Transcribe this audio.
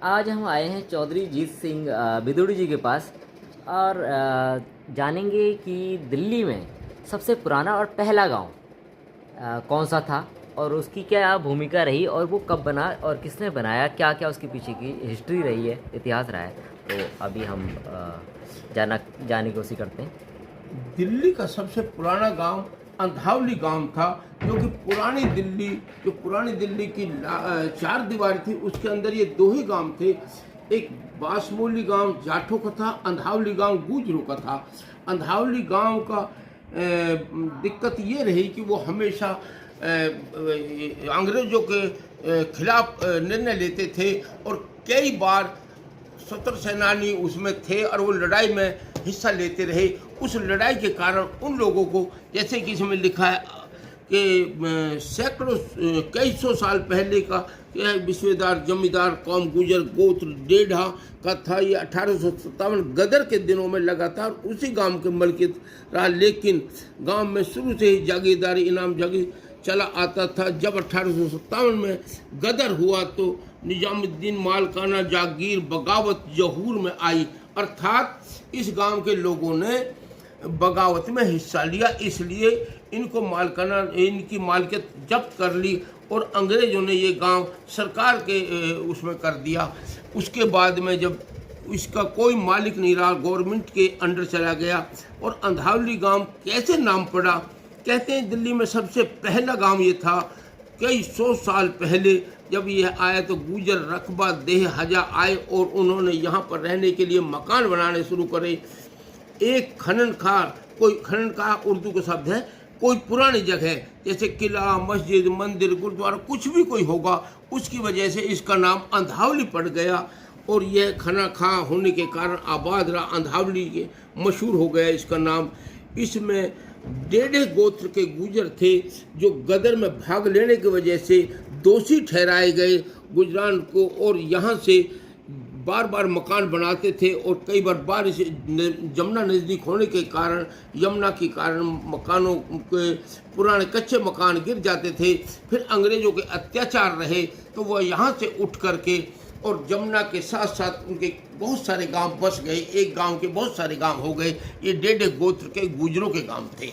आज हम आए हैं चौधरी जीत सिंह बिदुड़ी जी के पास और जानेंगे कि दिल्ली में सबसे पुराना और पहला गांव कौन सा था और उसकी क्या भूमिका रही और वो कब बना और किसने बनाया, क्या क्या उसके पीछे की हिस्ट्री रही है, इतिहास रहा है। तो अभी हम जाने की कोशिश करते हैं। दिल्ली का सबसे पुराना गांव अंधावली गांव था, जो कि पुरानी दिल्ली की चार दीवार थी, उसके अंदर ये दो ही गांव थे। एक बासमोली गांव जाठों का था, अंधावली गांव गुजरों का था। अंधावली गांव का दिक्कत ये रही कि वो हमेशा अंग्रेजों के खिलाफ निर्णय लेते थे और कई बार स्वतंत्र सेनानी उसमें थे और वो लड़ाई में हिस्सा लेते रहे। उस लड़ाई के कारण उन लोगों को, जैसे कि इसमें लिखा है कि सैकड़ों कई सौ साल पहले का यह विश्वेदार जमींदार कौम गुजर गोत्र डेढ़ा का था। ये 1857 गदर के दिनों में लगातार उसी गांव के मलकियत रहा, लेकिन गांव में शुरू से ही जागीरदारी इनाम जागी चला आता था। जब 1857 में गदर हुआ तो निजामुद्दीन मालकाना जागीर बगावत जहूर में आई, अर्थात इस गांव के लोगों ने बगावत में हिस्सा लिया, इसलिए इनकी मालकियत जब्त कर ली और अंग्रेजों ने ये गांव सरकार के उसमें कर दिया। उसके बाद में जब इसका कोई मालिक नहीं रहा, गवर्नमेंट के अंडर चला गया। और अंधावली गांव कैसे नाम पड़ा, कहते हैं दिल्ली में सबसे पहला गांव ये था। कई सौ साल पहले जब यह आया तो गुजर रकबा देह हजा आए और उन्होंने यहाँ पर रहने के लिए मकान बनाने शुरू करे। एक खननखार उर्दू का शब्द है, कोई पुरानी जगह जैसे किला, मस्जिद, मंदिर, गुरुद्वारा कुछ भी कोई होगा, उसकी वजह से इसका नाम अंधावली पड़ गया और यह खननखार होने के कारण आबाद रहा, अंधावली के मशहूर हो गया इसका नाम। इसमें डेढ़े गोत्र के गुजर थे जो गदर में भाग लेने की वजह से दोषी ठहराए गए गुजरान को और यहाँ से बार बार मकान बनाते थे और कई बार बारिश यमुना नज़दीक होने के कारण यमुना के कारण मकानों के पुराने कच्चे मकान गिर जाते थे। फिर अंग्रेज़ों के अत्याचार रहे तो वह यहाँ से उठ करके और यमुना के साथ साथ उनके बहुत सारे गांव बस गए, एक गांव के बहुत सारे गांव हो गए। ये डेढ़े गोत्र के गुजरों के गांव थे।